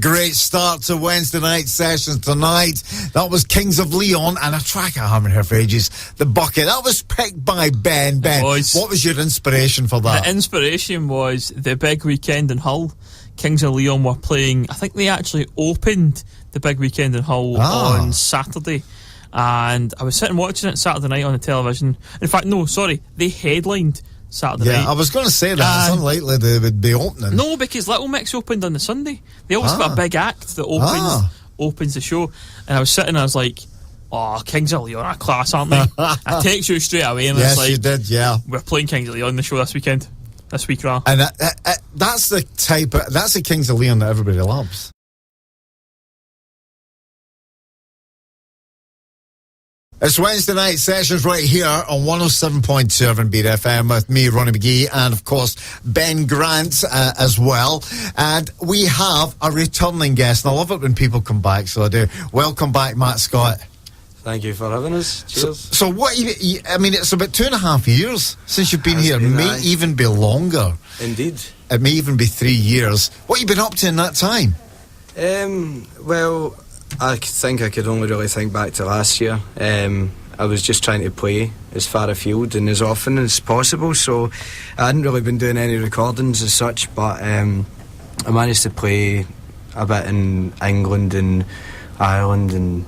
great start to Wednesday night sessions tonight. That was Kings of Leon and a track I haven't heard for ages, The Bucket. That was picked by Ben. Ben, what was your inspiration for that? The inspiration was the big weekend in Hull. Kings of Leon were playing, I think they actually opened the big weekend in Hull on Saturday. And I was sitting watching it Saturday night on the television. In fact, no, sorry, they headlined Saturday night. I was going to say that. It's unlikely they would be opening. No, because Little Mix opened on the Sunday. They always got a big act that opens the show. And I was sitting and I was like, oh, Kings of Leon are class, aren't they? I text you straight away and yes, it's like, you did, yeah. We're playing Kings of Leon on the show this week, Ra. And that's the that's the Kings of Leon that everybody loves. It's Wednesday night sessions right here on 107.2 Urban Beat FM with me, Ronnie McGee, and of course Ben Grant as well. And we have a returning guest, and I love it when people come back, so I do. Welcome back, Matt Scott. Thank you for having us. Cheers. So what? I mean, it's about 2.5 years since you've been here. It may even be longer. Indeed. It may even be 3 years. What have you been up to in that time? Well, I think I could only really think back to last year. I was just trying to play as far afield and as often as possible, so I hadn't really been doing any recordings as such, but I managed to play a bit in England and Ireland and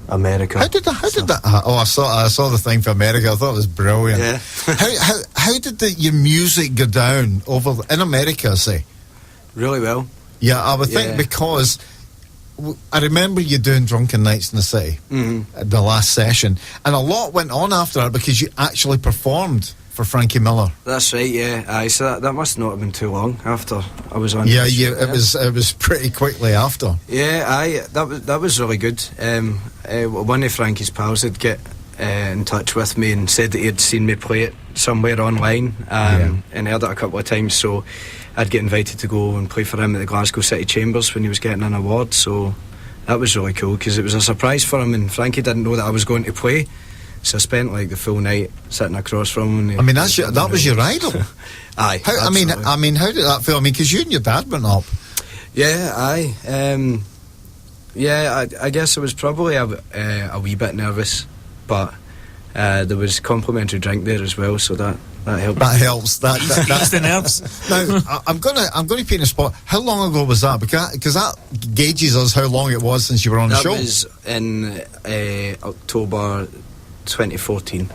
America. How did that? Oh, I saw the thing for America. I thought it was brilliant. Yeah. how did your music go down over in America? Say, really well. Yeah, I would think because I remember you doing Drunken Nights in the City, the last session, and a lot went on after that because you actually performed for Frankie Miller. That's right, yeah. So that must not have been too long after I was on. Yeah, it was pretty quickly after. Yeah, that was really good. One of Frankie's pals had get in touch with me and said that he had seen me play it somewhere online, and heard it a couple of times, so I'd get invited to go and play for him at the Glasgow City Chambers when he was getting an award, so that was really cool because it was a surprise for him, and Frankie didn't know that I was going to play, so I spent like the full night sitting across from him. I mean, that was your idol. Aye. I mean, how did that feel? I mean, because you and your dad went up. Yeah, aye. I guess I was probably a wee bit nervous, but there was complimentary drink there as well, so that helps. That helps. That's the nerves. Now, I'm going to put you in a spot. How long ago was that? Because that gauges us how long it was since you were on the show. That was in October 2014.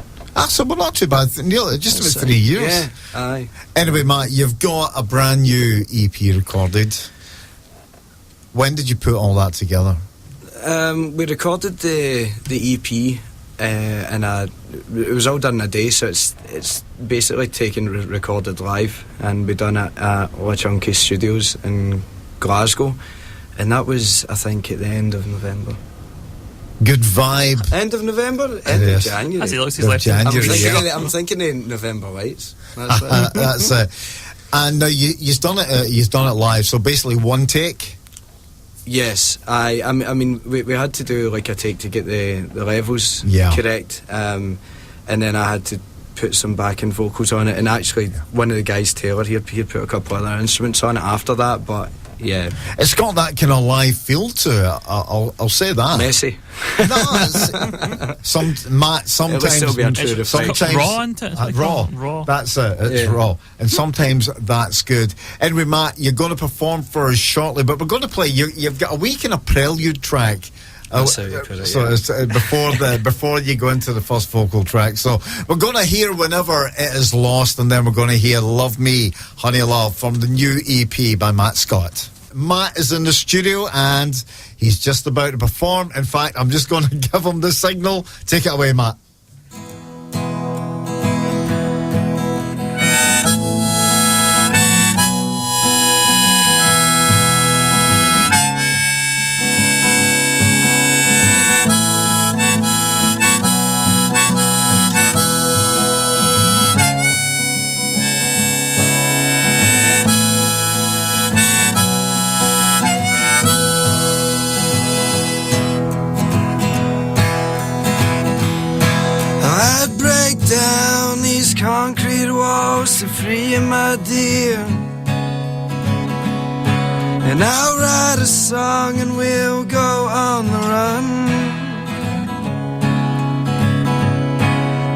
So we're not too bad. Nearly just about 3 years. Yeah, aye. Anyway, Matt, you've got a brand new EP recorded. When did you put all that together? We recorded the EP. And it was all done in a day, so it's basically taken recorded live, and we done it at La Chunky Studios in Glasgow, and that was, I think, at the end of November. Good vibe. End of November? End of January. As he looks his left. I'm thinking of November Lights. That's it. That's it. And you've done it live, so basically one take. Yes, I mean, we had to do like a take to get the levels correct, and then I had to put some backing vocals on it, and actually one of the guys, Taylor, he'd put a couple other instruments on it after that, but yeah. It's got that kind of live feel to it, I'll say that. Messy. No, sometimes it would still be a true sometimes raw, isn't it? Raw. That's it. It's raw, and sometimes that's good. Anyway, Matt, you're going to perform for us shortly, but we're going to play. You've got a week in a prelude track. That's how you put it. So it's before you go into the first vocal track. So we're going to hear Whenever It Is Lost, and then we're going to hear Love Me, Honey Love from the new EP by Matt Scott. Matt is in the studio and he's just about to perform. In fact, I'm just going to give him the signal. Take it away, Matt. Down these concrete walls to free you, my dear, And I'll write a song and we'll go on the run.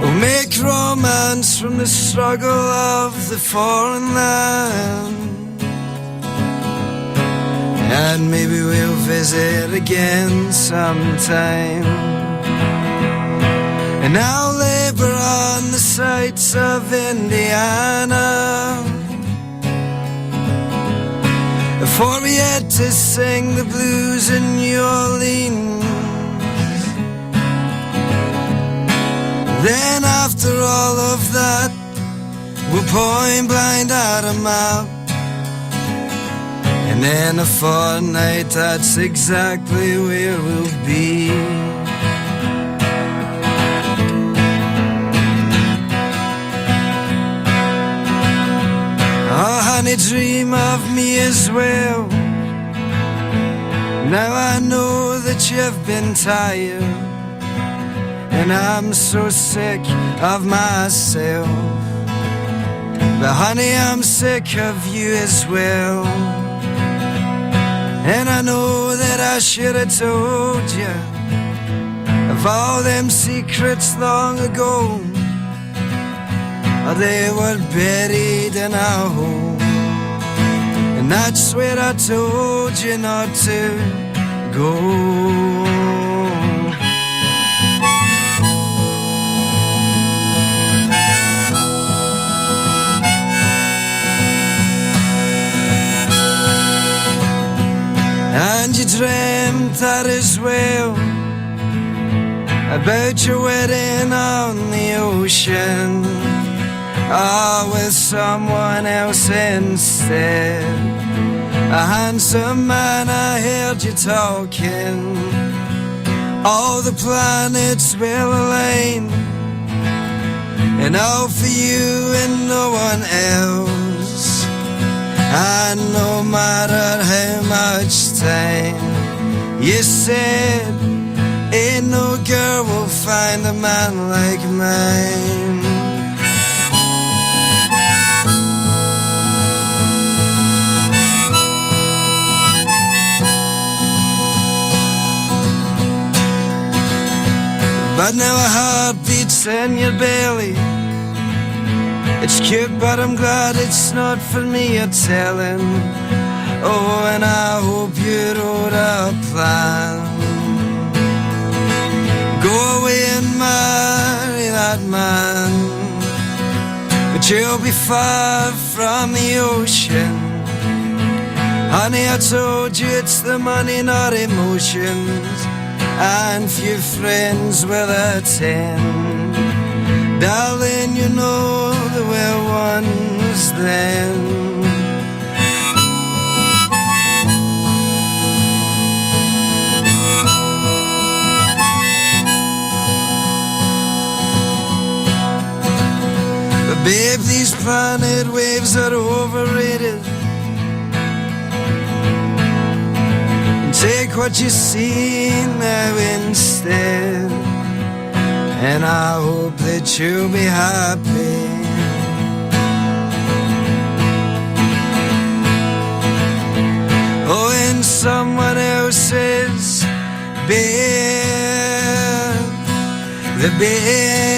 We'll make romance from the struggle of the foreign land. And maybe we'll visit again sometime. And I'll labor on the sights of Indiana before we head to sing the blues in New Orleans. Then after all of that, we'll point blind at a map. And in a fortnight, that's exactly where we'll be. Oh, honey, dream of me as well. Now I know that you've been tired, and I'm so sick of myself. But honey, I'm sick of you as well. And I know that I should have told you of all them secrets long ago. They were buried in our home, and that's where I told you not to go. And you dreamt that as well about your wedding on the ocean, with someone else instead. A handsome man, I heard you talking. All the planets will align, and all for you and no one else. And no matter how much time you said, ain't no girl will find a man like mine. But now a heart beats in your belly. It's cute, but I'm glad it's not for me you're telling. Oh, and I hope you wrote a plan. Go away and marry that man, but you'll be far from the ocean. Honey, I told you it's the money, not emotions, and few friends will attend. Darling, you know there were ones then. But babe, these planet waves are overrated. Take what you see now instead, and I hope that you'll be happy. Oh, in someone else's bed, the bed.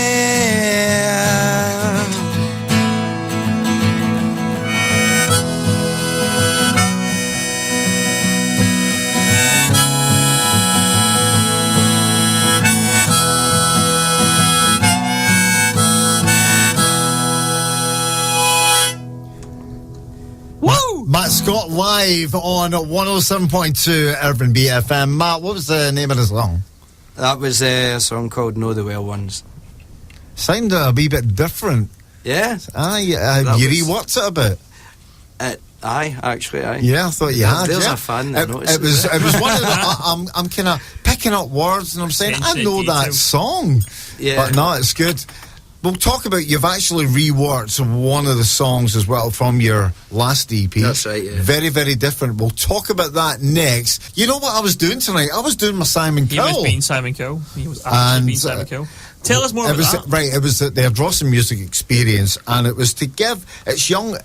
Matt Scott live on 107.2 Urban BFM. Matt, what was the name of the song? That was a song called Know the Well Ones. Sounded a wee bit different. Yeah. Aye, you reworked it a bit. Aye, actually, aye. Yeah, I thought you had. There's yeah. a fan that noticed it was one of the. I'm kind of picking up words and I'm saying I know that song. Yeah. But no, it's good. We'll talk about, you've actually reworked one of the songs as well from your last EP. That's right, yeah. Very, very different. We'll talk about that next. You know what I was doing tonight? I was doing my Simon Cowell. He was being Simon Cowell. He was actually being Simon Cowell. Tell us more about that. Right, it was the Ardrossan Music Experience, and it was to give, it's young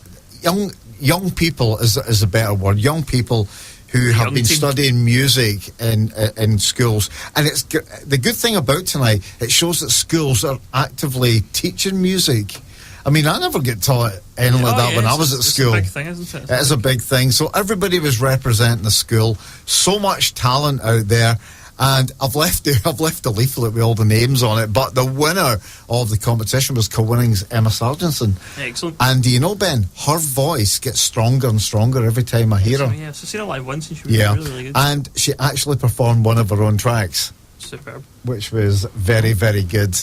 people is a better word, young people who have been team. studying music in schools. And it's the good thing about tonight, it shows that schools are actively teaching music. I mean, I never get taught anything like that when I was at school. It's a big thing, isn't it? It is a big thing. So everybody was representing the school. So much talent out there. And I've left a leaflet with all the names on it. But the winner of the competition was Co-Winning's Emma Sargentson. Excellent. And do you know, Ben, her voice gets stronger and stronger every time I hear her. Yeah, so I've seen her live once and she was really, really good. And she actually performed one of her own tracks. Superb. Which was very, very good.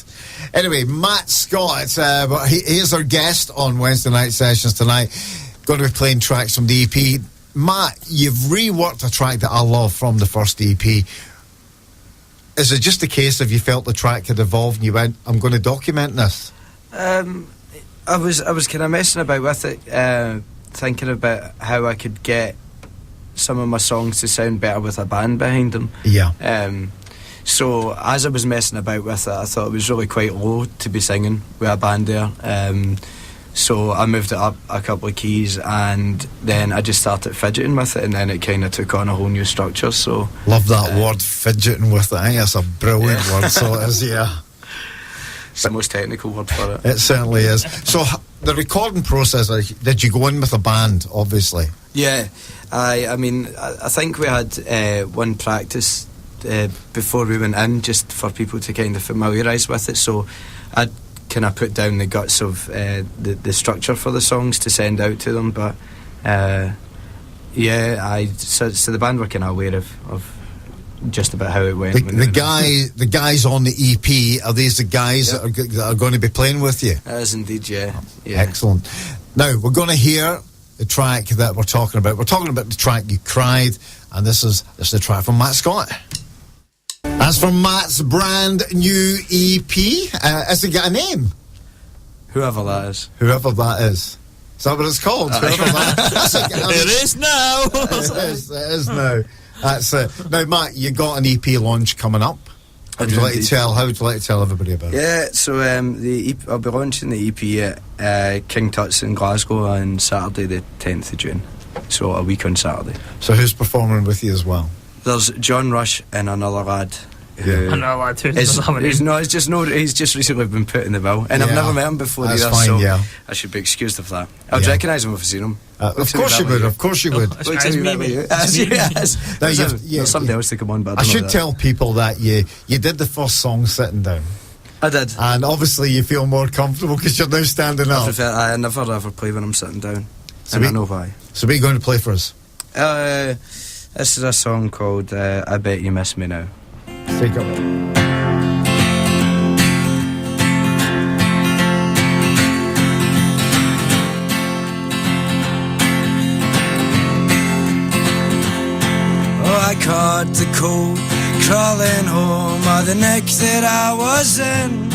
Anyway, Matt Scott, he is our guest on Wednesday Night Sessions tonight. Going to be playing tracks from the EP. Matt, you've reworked a track that I love from the first EP. Is it just a case of you felt the track had evolved and you went, I'm going to document this? I was kind of messing about with it, thinking about how I could get some of my songs to sound better with a band behind them. Yeah. So as I was messing about with it, I thought it was really quite low to be singing with a band there. So I moved it up a couple of keys, and then I just started fidgeting with it, and then it kind of took on a whole new structure. So love that word, fidgeting with it. I think that's a brilliant word. So it is, yeah. It's the most technical word for it. It certainly is. So the recording process, did you go in with a band, obviously? Yeah. I mean, I think we had one practice before we went in, just for people to kind of familiarise with it. So I'd kind of put down the guts of the structure for the songs to send out to them. But so the band were kind of aware of just about how it went. The guys on the EP, are these the guys that are going to be playing with you? That is indeed, yeah. Excellent. Now we're going to hear the track that we're talking about. We're talking about the track You Cried, and this is the track from Matt Scott. That's from Matt's brand new EP. Has it got a name? Whoever that is. Whoever that is. Is that what it's called? Whoever that is. It is now. It is now. That's it. Now, Matt, you got an EP launch coming up. How would you like to tell everybody about it? Yeah, so the EP, I'll be launching the EP at King Tut's in Glasgow on Saturday the 10th of June. So a week on Saturday. So who's performing with you as well? There's John Rush and another lad. Another lad too. He's just recently been put in the bill, and I've never met him before either. Fine, so I should be excused of that. I'd recognise him if I seen him. Of course you would. Of course you would. There's somebody else to come on, but I should tell people that you did the first song sitting down. I did, and obviously you feel more comfortable because you're now standing up. I never ever play when I'm sitting down, and I know why. So what are you going to play for us? This is a song called I Bet You Miss Me Now. Take it away. I caught the cold crawling home of the neck that I was in.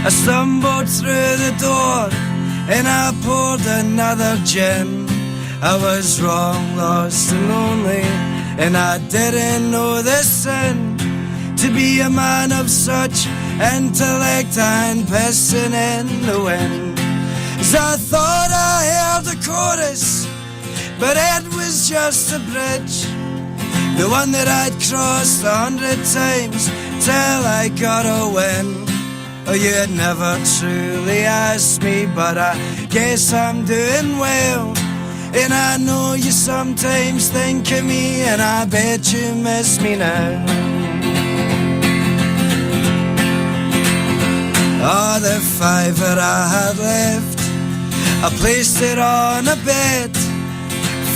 I stumbled through the door and I poured another gin. I was wrong, lost and lonely, and I didn't know the sin to be a man of such intellect and pissing in the wind. As I thought I heard a chorus, but it was just a bridge, the one that I'd crossed 100 times till I got a win. Oh, you had never truly asked me, but I guess I'm doing well. And I know you sometimes think of me, and I bet you miss me now. Oh, the $5 I had left, I placed it on a bet.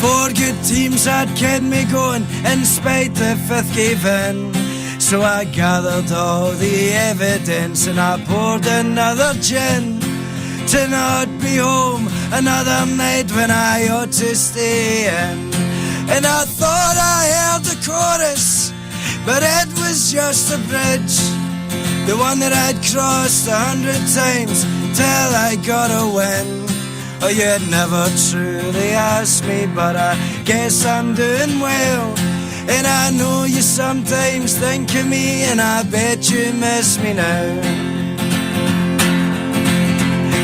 4 good teams had kept me going, in spite the 5th gave in. So I gathered all the evidence and I poured another gin, to not be home another night when I ought to stay in. And I thought I heard the chorus, but it was just a bridge, the one that I'd crossed 100 times till I got a win. Oh, you had never truly asked me, but I guess I'm doing well. And I know you sometimes think of me, and I bet you miss me now.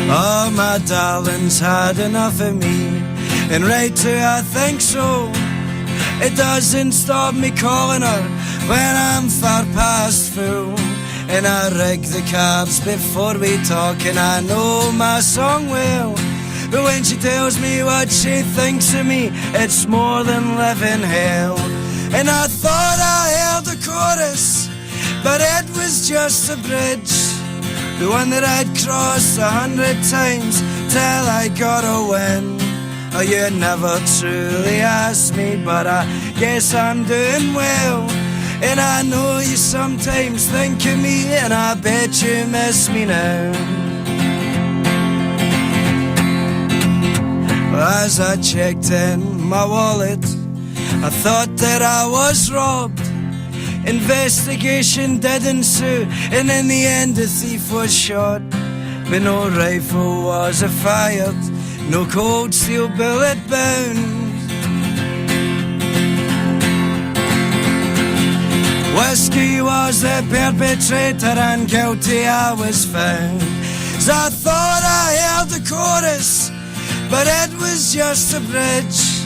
Oh, my darling's had enough of me, and right too I think so. It doesn't stop me calling her when I'm far past full. And I rig the cabs before we talk, and I know my song well. But when she tells me what she thinks of me, it's more than living hell. And I thought I heard the chorus, but it was just a bridge, the one that I'd crossed 100 times till I got a win. Oh, you never truly asked me, but I guess I'm doing well. And I know you sometimes think of me, and I bet you miss me now. As I checked in my wallet, I thought that I was robbed. Investigation did ensue, and in the end the thief was shot. But no rifle was fired, no cold steel bullet bound. Whiskey was the perpetrator, and guilty I was found. So I thought I heard the chorus, but it was just a bridge,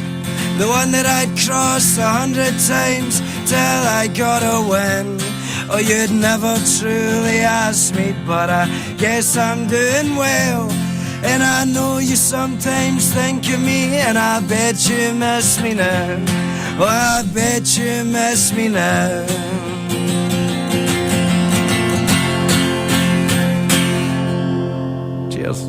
the one that I'd crossed 100 times till I got a win. Oh, you'd never truly ask me, but I guess I'm doing well. And I know you sometimes think of me, and I bet you miss me now. Oh, I bet you miss me now. Cheers.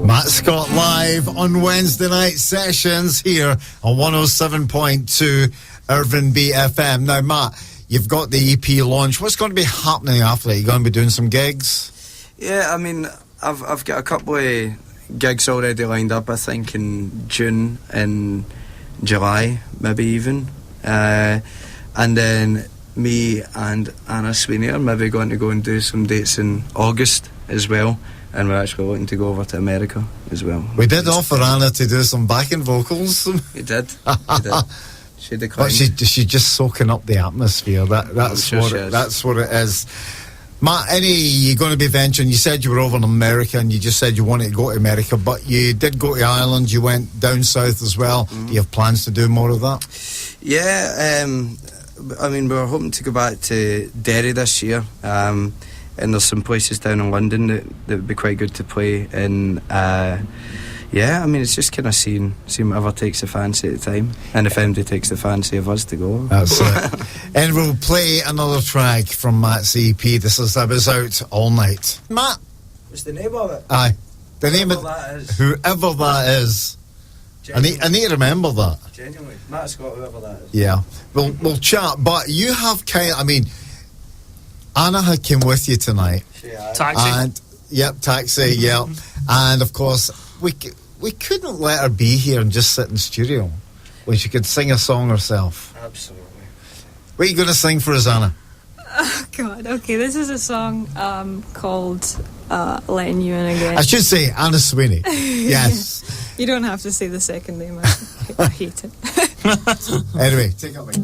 Matt Scott live on Wednesday night sessions here on 107.2 Irvine BFM. Now, Matt, you've got the EP launch. What's going to be happening after that? You're going to be doing some gigs? Yeah, I mean, I've got a couple of gigs already lined up, I think, in June and July, maybe even. And then me and Anna Sweeney are maybe going to go and do some dates in August as well. And we're actually looking to go over to America as well. We did offer Anna to do some backing vocals. We did. We did. She declined. But she's just soaking up the atmosphere. That's what it is. Matt, you're going to be venturing. You said you were over in America, and you just said you wanted to go to America, but you did go to Ireland. You went down south as well. Mm-hmm. Do you have plans to do more of that? Yeah, I mean, we were hoping to go back to Derry this year. And there's some places down in London that would be quite good to play. And yeah, I mean, it's just kind of seeing whatever takes the fancy at the time, and if anybody takes the fancy of us to go. That's it. And we'll play another track from Matt's EP. This is I Was Out All Night. Matt, what's the name of it? Aye, the name of whoever that is. I need to remember that. Genuinely, Matt Scott, whoever that is. Yeah, we'll chat. But you have Anna had came with you tonight. Taxi. And, taxi, yeah. And, of course, we couldn't let her be here and just sit in the studio when she could sing a song herself. Absolutely. What are you going to sing for us, Anna? Oh, God. Okay, this is a song called Letting You In Again. I should say Anna Sweeney. Yes. You don't have to say the second name. I hate it. Anyway, take it away.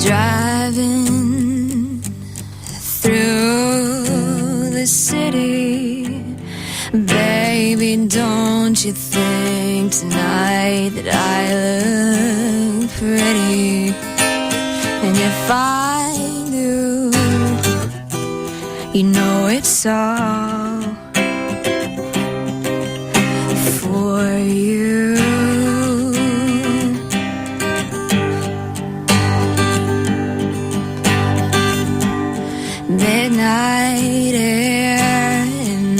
Driving through the city, baby, don't you think tonight that I look pretty? And if I do, you know it's all for you. Midnight air and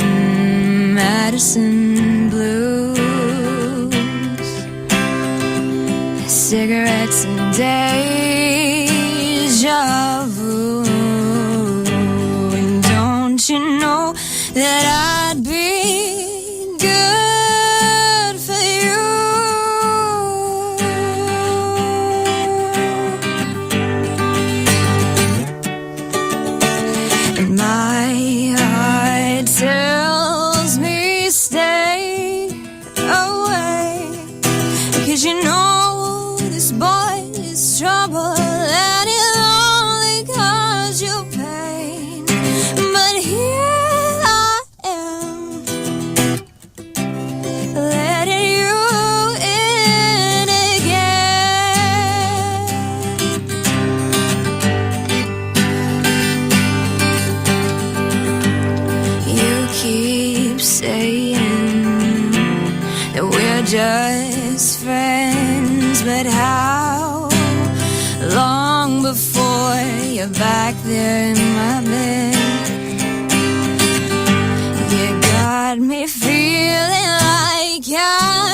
Madison blues, cigarettes and deja vu. And don't you know that I'd be good for you? And my heart tells me stay away, 'cause you know this boy is trouble, and he'll only cause you pain. But here I am, just friends, but how long before you're back there in my bed? You got me feeling like I'm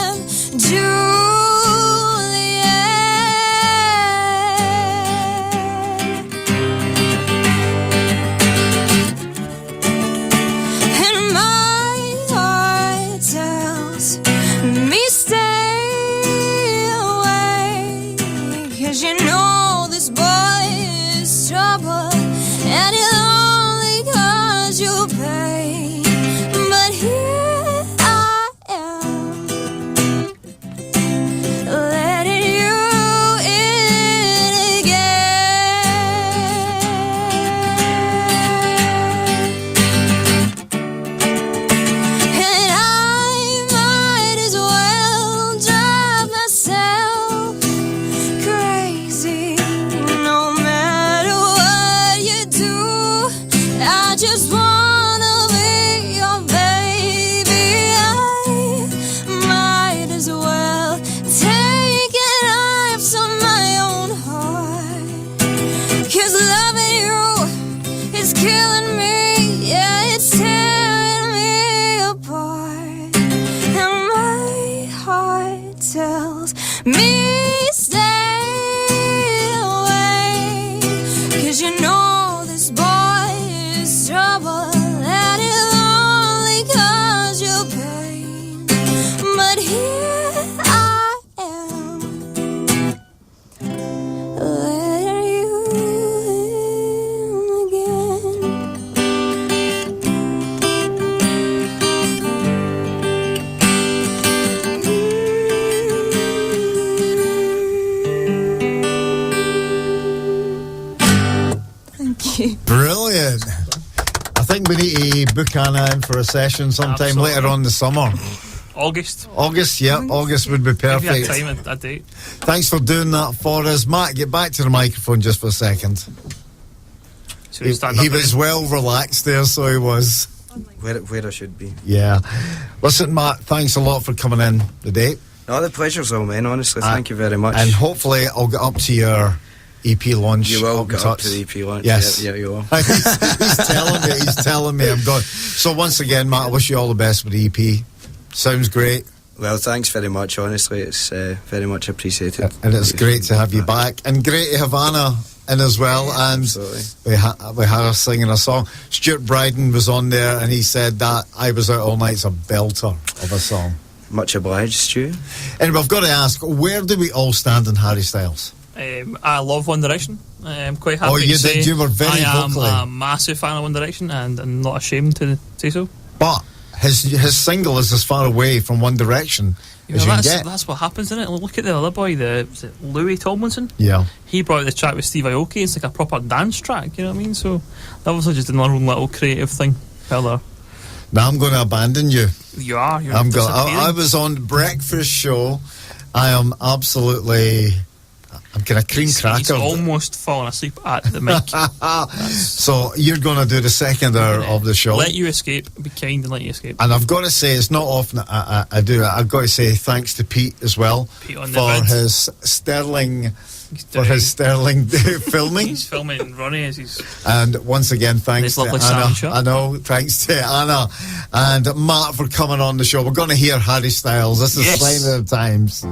Brilliant. I think we need to book Anna in for a session sometime later on in the summer. August, yeah, August would be perfect. Give you a time, a date. Thanks for doing that for us. Matt, get back to the microphone just for a second. He was well relaxed there, so he was. Where I should be. Yeah. Listen, Matt, thanks a lot for coming in today. No, the pleasure's all mine, honestly. Thank you very much. And hopefully I'll get up to your EP launch. You will get up to the EP launch. Yes. Yeah, you will. He's telling me I'm going. So once again, Matt, I wish you all the best with the EP. Sounds great. Well, thanks very much, honestly. It's very much appreciated. And it's great to have you back. And great to have Anna in as well. Yeah, and absolutely. we had her singing a song. Stuart Bryden was on there and he said that I Was Out All Night's a belter of a song. Much obliged, Stu. Anyway, I've got to ask, where do we all stand in Harry Styles? I love One Direction. I'm quite happy to say you were very vocally. I am a massive fan of One Direction, and I'm not ashamed to say so. But his single is as far away from One Direction as you can get. That's what happens, isn't it? Look at the other boy, was it Louis Tomlinson? Yeah. He brought the track with Steve Aoki. It's like a proper dance track, you know what I mean? So that was just another little creative thing. Now I'm going to abandon you. You are. I was on the breakfast show. I am absolutely. I'm kind of cream cracker. He's almost fallen asleep at the mic. So you're going to do the second hour of the show. Let you escape. Be kind and let you escape. And I've got to say, it's not often I do it. I've got to say thanks to Pete as well for his sterling filming. He's filming Ronnie as he's. And once again, thanks to Anna. I know, thanks to Anna and Matt for coming on the show. We're going to hear Harry Styles. This is Sign of the Times.